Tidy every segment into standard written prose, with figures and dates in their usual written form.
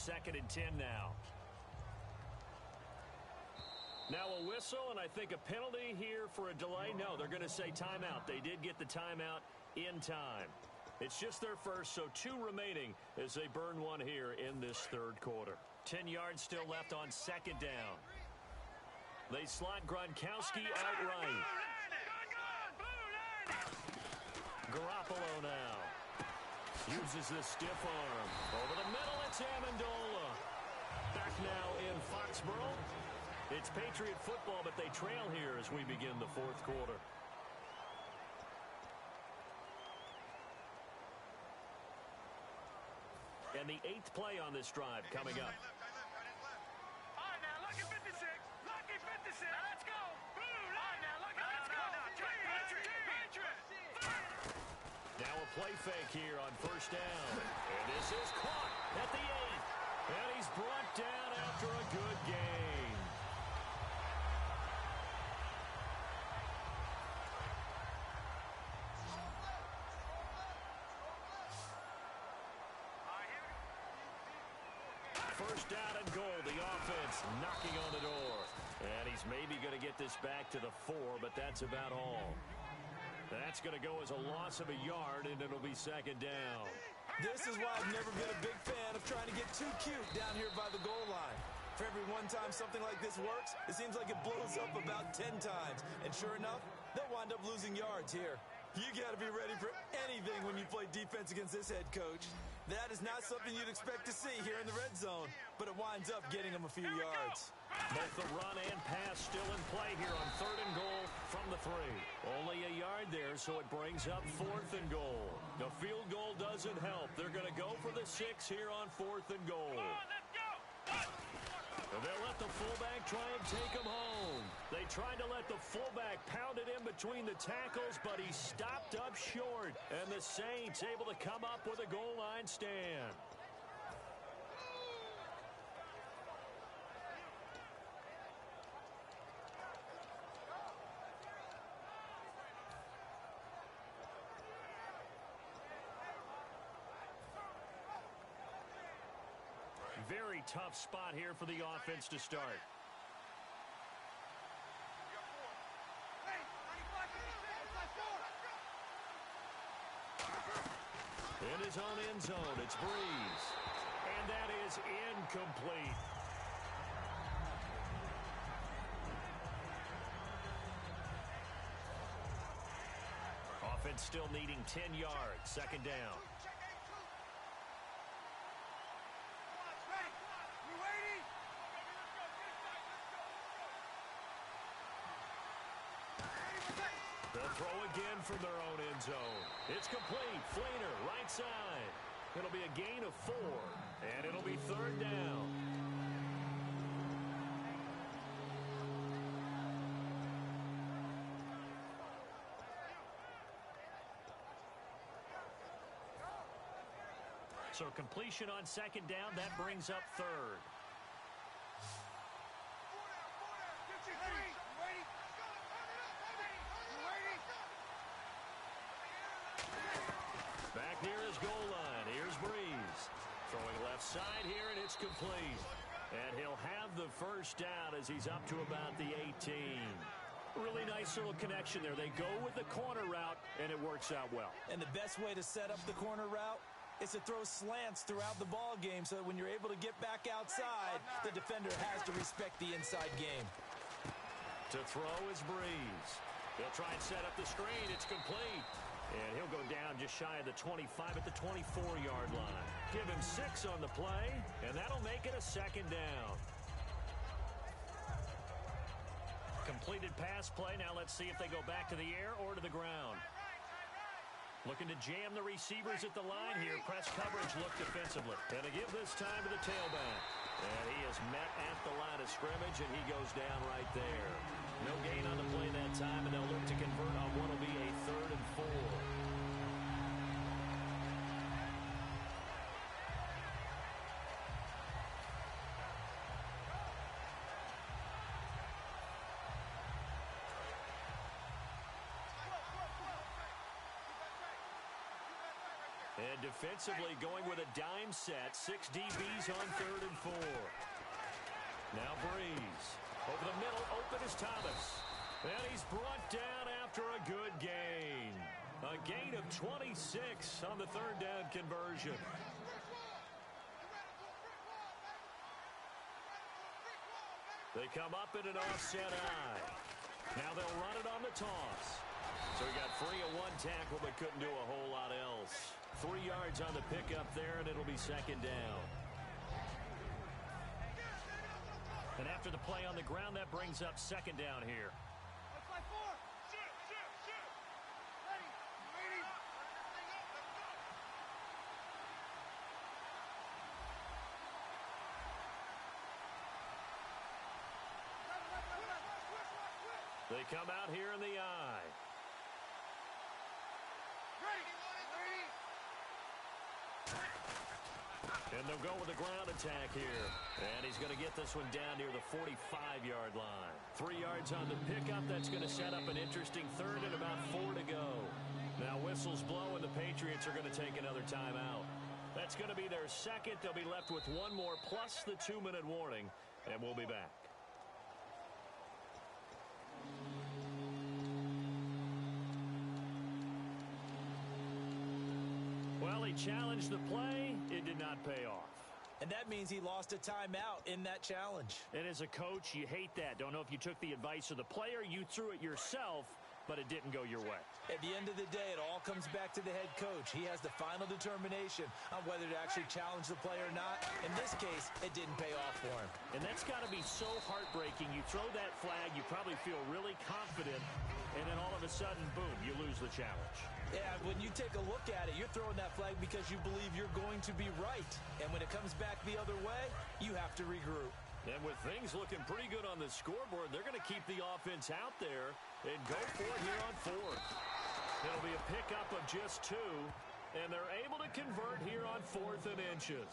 2nd and 10 now. Now a whistle, and I think a penalty here for a delay. No, they're going to say timeout. They did get the timeout in time. It's just their first, so 2 remaining as they burn one here in this 3rd quarter. 10 yards still left on 2nd down. They slot Gronkowski out right. Garoppolo now. Uses the stiff arm. Over the middle, it's Amendola. Back now in Foxborough. It's Patriot football, but they trail here as we begin the 4th quarter. And the 8th play on this drive coming up. All right, now, lucky 56. Lucky 56. Now, let's go. All right, now, lucky. Let's go. Patriot. Now a play fake here on 1st down. And this is caught at the 8th. And he's brought down after a good game. First down and goal. The offense knocking on the door. And he's maybe going to get this back to the 4, but that's about all. That's going to go as a loss of a yard, and it'll be 2nd down. This is why I've never been a big fan of trying to get too cute down here by the goal line. For every one time something like this works, it seems like it blows up about 10 times. And sure enough, they'll wind up losing yards here. You got to be ready for anything when you play defense against this head coach. That is not something you'd expect to see here in the red zone, but it winds up getting them a few yards. Both the run and pass still in play here on 3rd and goal from the 3. Only a yard there, so it brings up 4th and goal. The field goal doesn't help. They're going to go for the 6 here on 4th and goal. Come on, let's go. They'll let the fullback try and take him home. They tried to let the fullback pound it in between the tackles, but he stopped up short. And the Saints able to come up with a goal line stand. Very tough spot here for the offense to start. In his own end zone, it's Breeze. And that is incomplete. Offense still needing 10 yards. 2nd down. They'll throw again from their own end zone. It's complete. Fleener, right side. It'll be a gain of 4, and it'll be 3rd down. So completion on 2nd down. That brings up 3rd. Back near his goal line. Here's Breeze. Throwing left side here, and it's complete. And he'll have the 1st down as he's up to about the 18. Really nice little connection there. They go with the corner route, and it works out well. And the best way to set up the corner route is to throw slants throughout the ball game so that when you're able to get back outside, the defender has to respect the inside game. To throw is Breeze. He'll try and set up the screen. It's complete. And he'll go down just shy of the 25 at the 24-yard line. Give him 6 on the play, and that'll make it a 2nd down. Completed pass play. Now let's see if they go back to the air or to the ground. Looking to jam the receivers at the line here. Press coverage look defensively. And to give this time to the tailback. And he is met at the line of scrimmage, and he goes down right there. No gain on the play that time, and they'll look to convert on what will be a 3rd and 4. And defensively going with a dime set. 6 DBs on 3rd and 4. Now Breeze. Over the middle, open is Thomas. And he's brought down after a good gain. A gain of 26 on the 3rd down conversion. They come up in an offset eye. Now they'll run it on the toss. So he got free of 1 tackle but couldn't do a whole lot else. 3 yards on the pickup there, and it'll be 2nd down. And after the play on the ground, that brings up 2nd down here. They come out here in the eye. And they'll go with the ground attack here. And he's going to get this one down near the 45-yard line. 3 yards on the pickup. That's going to set up an interesting 3rd and about 4 to go. Now whistles blow, and the Patriots are going to take another timeout. That's going to be their 2nd. They'll be left with 1 more plus the 2-minute warning. And we'll be back. Well, he challenged the play. It did not pay off. And that means he lost a timeout in that challenge. And as a coach, you hate that. Don't know if you took the advice of the player, you threw it yourself, but it didn't go your way. At the end of the day, it all comes back to the head coach. He has the final determination on whether to actually challenge the play or not. In this case, it didn't pay off for him. And that's got to be so heartbreaking. You throw that flag, you probably feel really confident, and then all of a sudden, boom, you lose the challenge. Yeah, when you take a look at it, you're throwing that flag because you believe you're going to be right. And when it comes back the other way, you have to regroup. And with things looking pretty good on the scoreboard, they're going to keep the offense out there and go for it here on 4th. It'll be a pickup of just 2, and they're able to convert here on 4th and inches.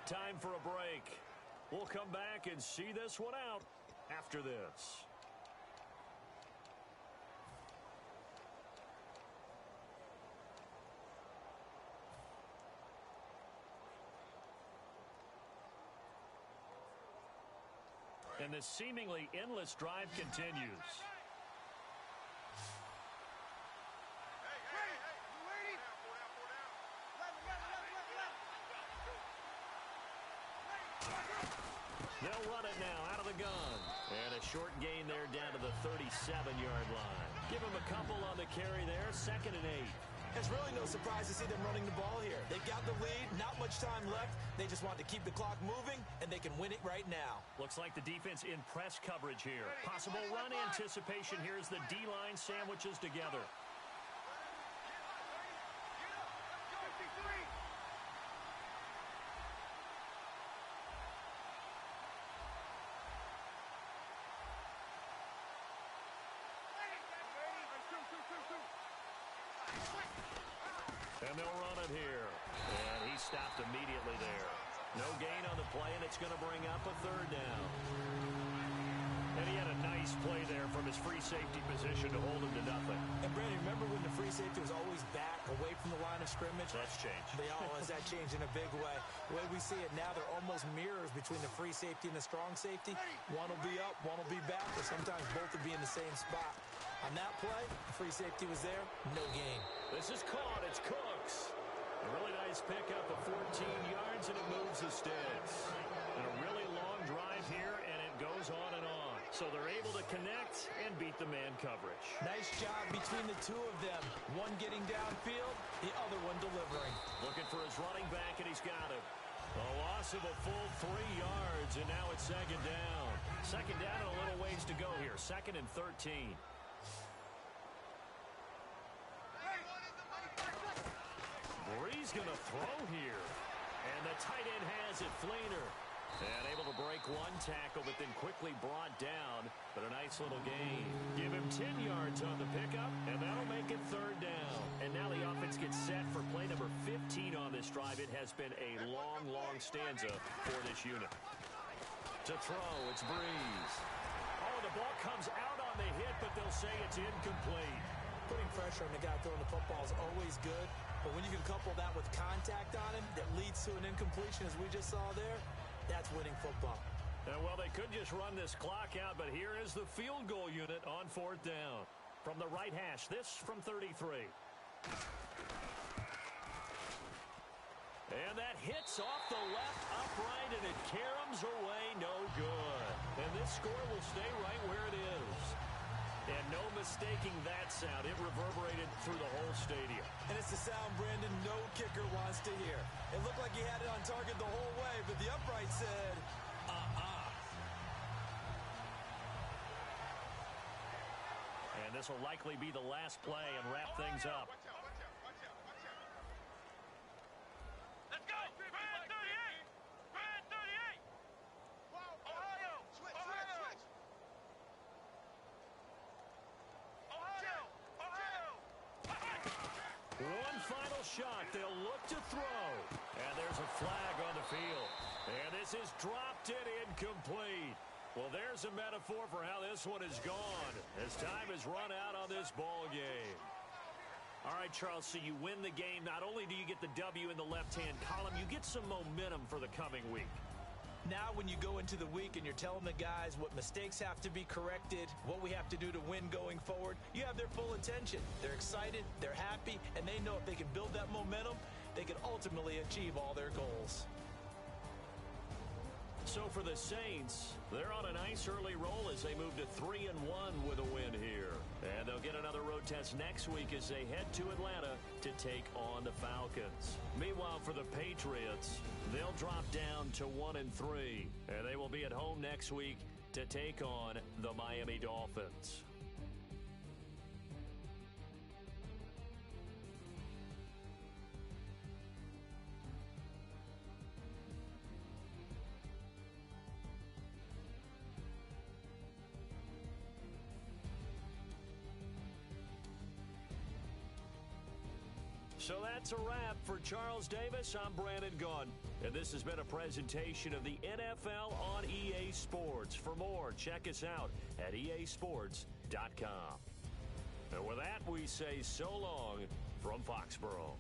Time for a break. We'll come back and see this one out after this. And the seemingly endless drive continues. They'll run it now out of the gun. And a short gain there down to the 37-yard line. Give him a couple on the carry there. 2nd and 8. It's really no surprise to see them running the ball here. They've got the lead, not much time left. They just want to keep the clock moving, and they can win it right now. Looks like the defense in press coverage here. Possible run anticipation here as the D-line sandwiches together. And they'll run it here. And he stopped immediately there. No gain on the play, and it's going to bring up a 3rd down. And he had a nice play there from his free safety position to hold him to nothing. And, Brandon, remember when the free safety was always back, away from the line of scrimmage? That's changed. They always that changed in a big way. The way we see it now, they're almost mirrors between the free safety and the strong safety. One will be up, one will be back, or sometimes both will be in the same spot. On that play, the free safety was there, no gain. This is caught. It's Cooks. A really nice pickup of 14 yards, and it moves the sticks. And a really long drive here, and it goes on and on. So they're able to connect and beat the man coverage. Nice job between the two of them. One getting downfield, the other one delivering. Looking for his running back, and he's got it. A loss of a full 3 yards, and now it's 2nd down. 2nd down and a little ways to go here. 2nd and 13. Breeze going to throw here. And the tight end has it, Fleener. And able to break 1 tackle, but then quickly brought down. But a nice little gain. Give him 10 yards on the pickup, and that'll make it 3rd down. And now the offense gets set for play number 15 on this drive. It has been a long, long stanza for this unit. To throw, it's Breeze. Oh, the ball comes out on the hit, but they'll say it's incomplete. Putting pressure on the guy throwing the football is always good, but when you can couple that with contact on him that leads to an incompletion, as we just saw there, that's winning football. Well, they could just run this clock out, but here is the field goal unit on 4th down. From the right hash, this from 33. And that hits off the left upright, and it caroms away, no good. And this score will stay right where it is. And no mistaking that sound. It reverberated through the whole stadium. And it's the sound Brandon no kicker wants to hear. It looked like he had it on target the whole way, but the upright said, And this will likely be the last play and wrap things up. Let's go! Brand 38! Brand 38! Ohio! Ohio! Ohio! One final shot. They'll look to throw. And there's a flag on the field. And this is dropped and incomplete. Well, there's a metaphor for how this one is gone as time has run out on this ball game. All right, Charles, so you win the game. Not only do you get the W in the left-hand column, you get some momentum for the coming week. Now when you go into the week and you're telling the guys what mistakes have to be corrected, what we have to do to win going forward, you have their full attention. They're excited, they're happy, and they know if they can build that momentum, they can ultimately achieve all their goals. So for the Saints, they're on a nice early roll as they move to 3-1 with a win here. And they'll get another road test next week as they head to Atlanta to take on the Falcons. Meanwhile, for the Patriots, they'll drop down to 1-3. And they will be at home next week to take on the Miami Dolphins. So that's a wrap for Charles Davis. I'm Brandon Gunn, and this has been a presentation of the NFL on EA Sports. For more, check us out at easports.com. And with that, we say so long from Foxborough.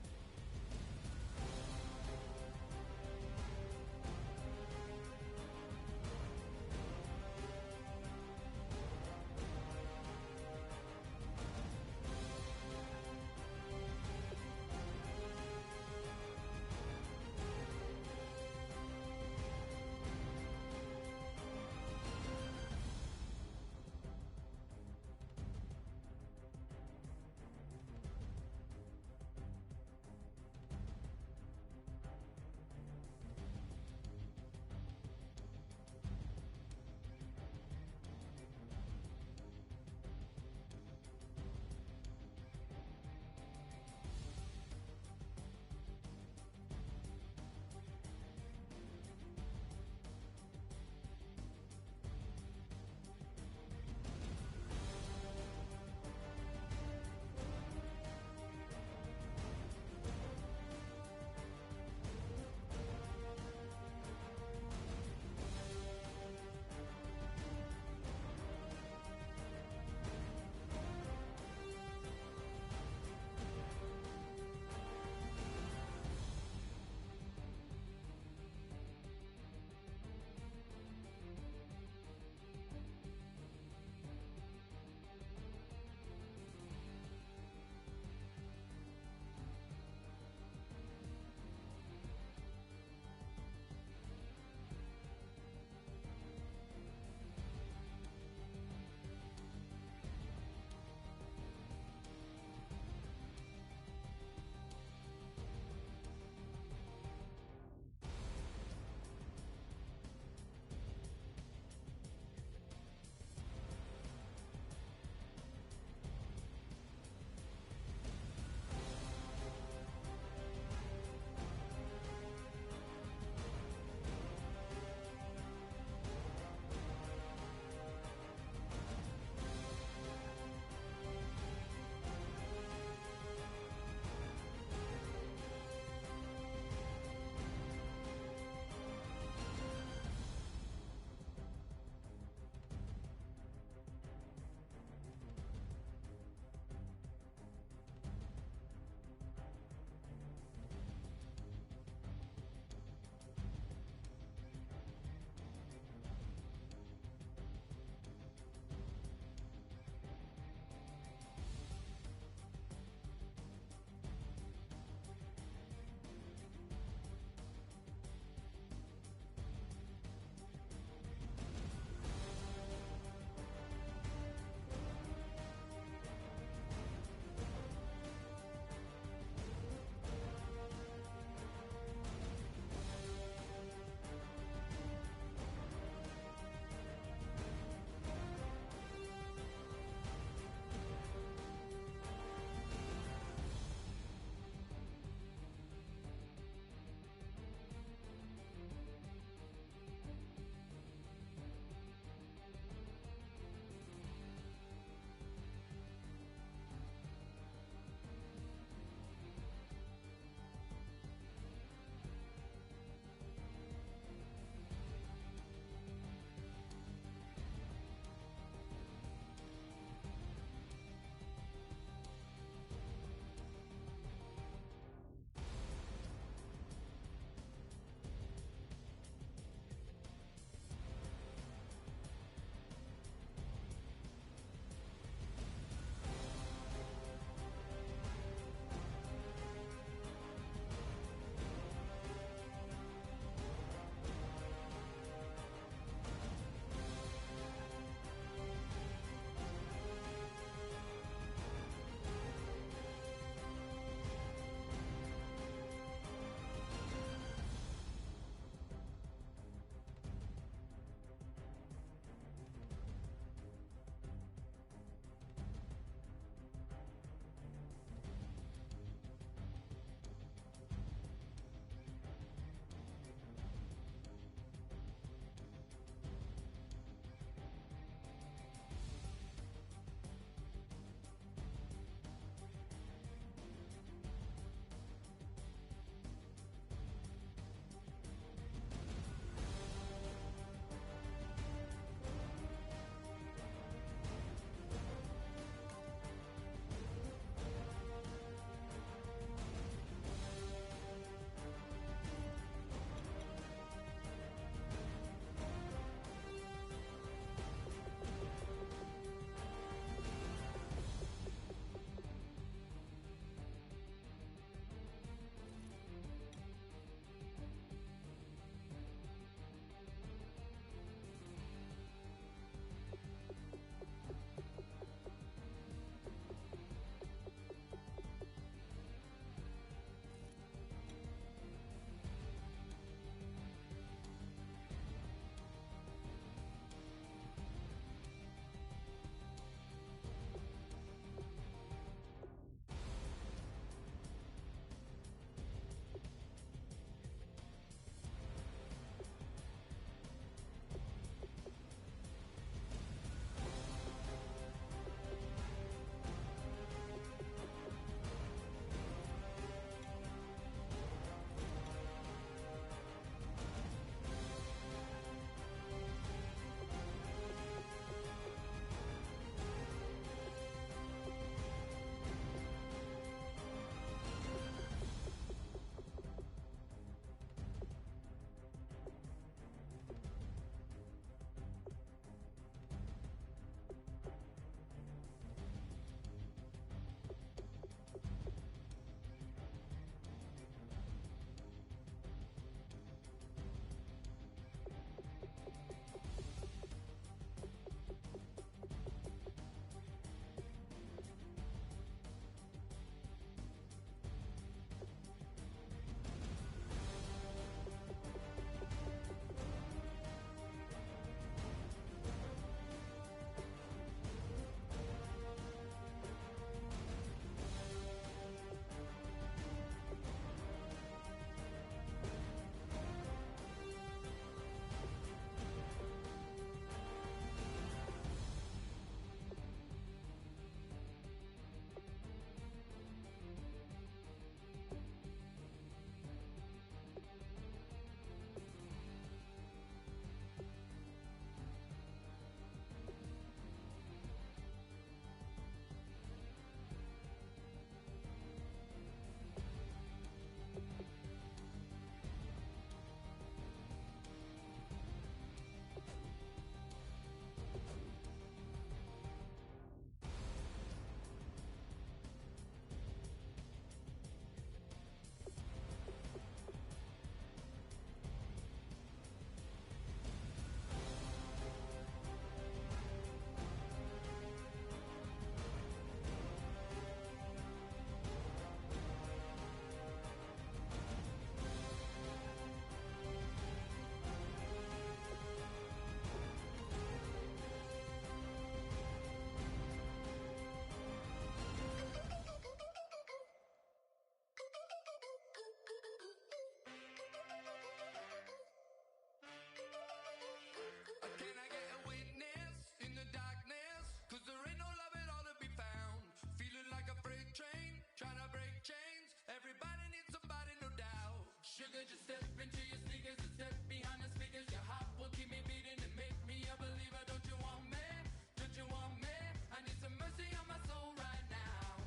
Sugar, just step into your sneakers and step behind the speakers. Your heart will keep me beating and make me a believer. Don't you want me? Don't you want me? I need some mercy on my soul right now.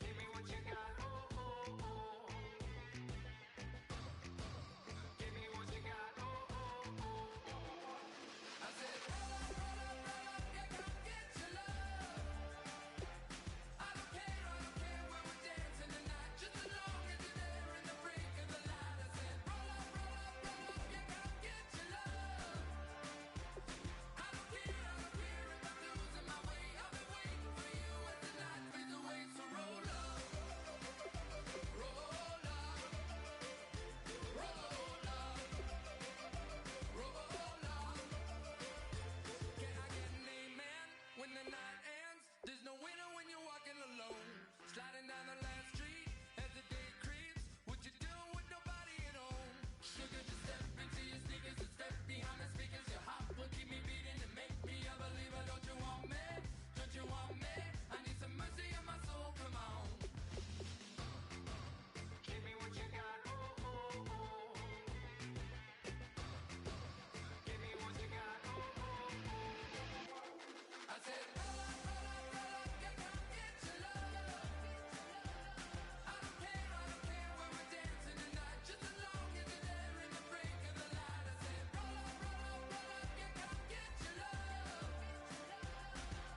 Give me what you got, oh, oh, oh. Give me what you got, oh, oh, oh, oh. I said, roll up, yeah, come get your love. I don't care when we're dancing tonight. Just as long as you're there in the break of the light. I said, roll up, yeah, come get your love. I don't care if I'm losing my way. I've been waiting for you as the night fades away. So roll up, roll up, roll up, roll up. Can I get an amen when the night ends? There's no winner when you're walking alone. Sliding down the last street as the day creeps. What you doing with nobody at home? Sugar, just step into your sneakers and step behind the speakers. Your heart will keep me beating and make me a believer. Don't you want me? Don't you want me? I need some mercy on my soul. Come on. Give me what you got. Oh, oh, oh. Give me what you got. Oh, oh, oh. I said, roll up, yeah, come get your love. I don't care when we're dancing tonight. Just as long as you're there in the break of the light. I said, roll up, yeah, come get your love.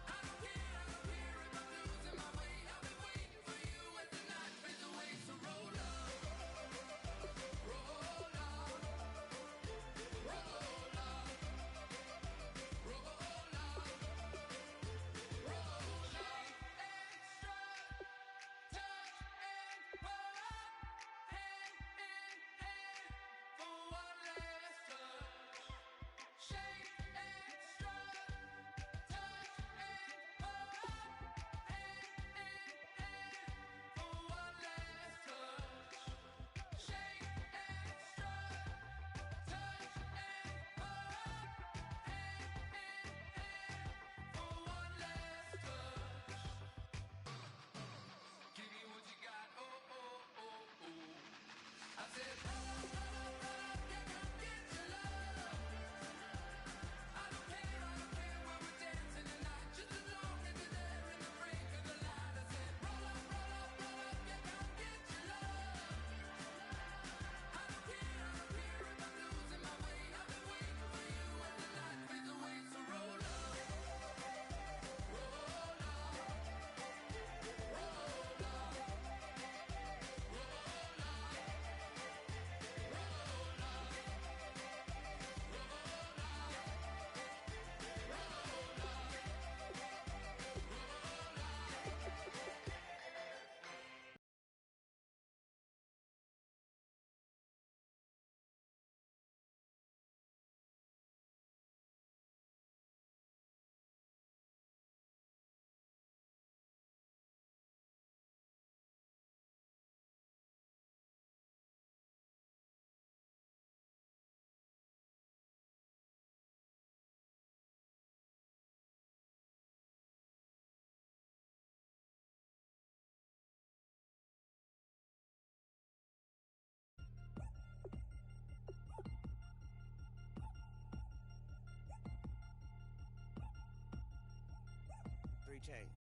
I don't care if I'm losing my way. I've been waiting for you as the night fades away. So roll up, roll up, roll up, roll up, roll up. Extra, touch and pull up, hand in hand for one last touch. Shake extra, touch and pull up, hand in hand for one last touch. Shake extra, touch and pull up, hand in hand for one last touch. Give me what you got, oh, oh, oh, oh. I said, roll up, yeah, come get your love. I don't care when we're dancing tonight. Just as long as you're there in the break of the light. I said, roll up, yeah, come get your love. I don't care if I'm losing my way. I've been waiting for you as the night fades away. So roll up, roll up, roll up, roll up, roll up. Three chain.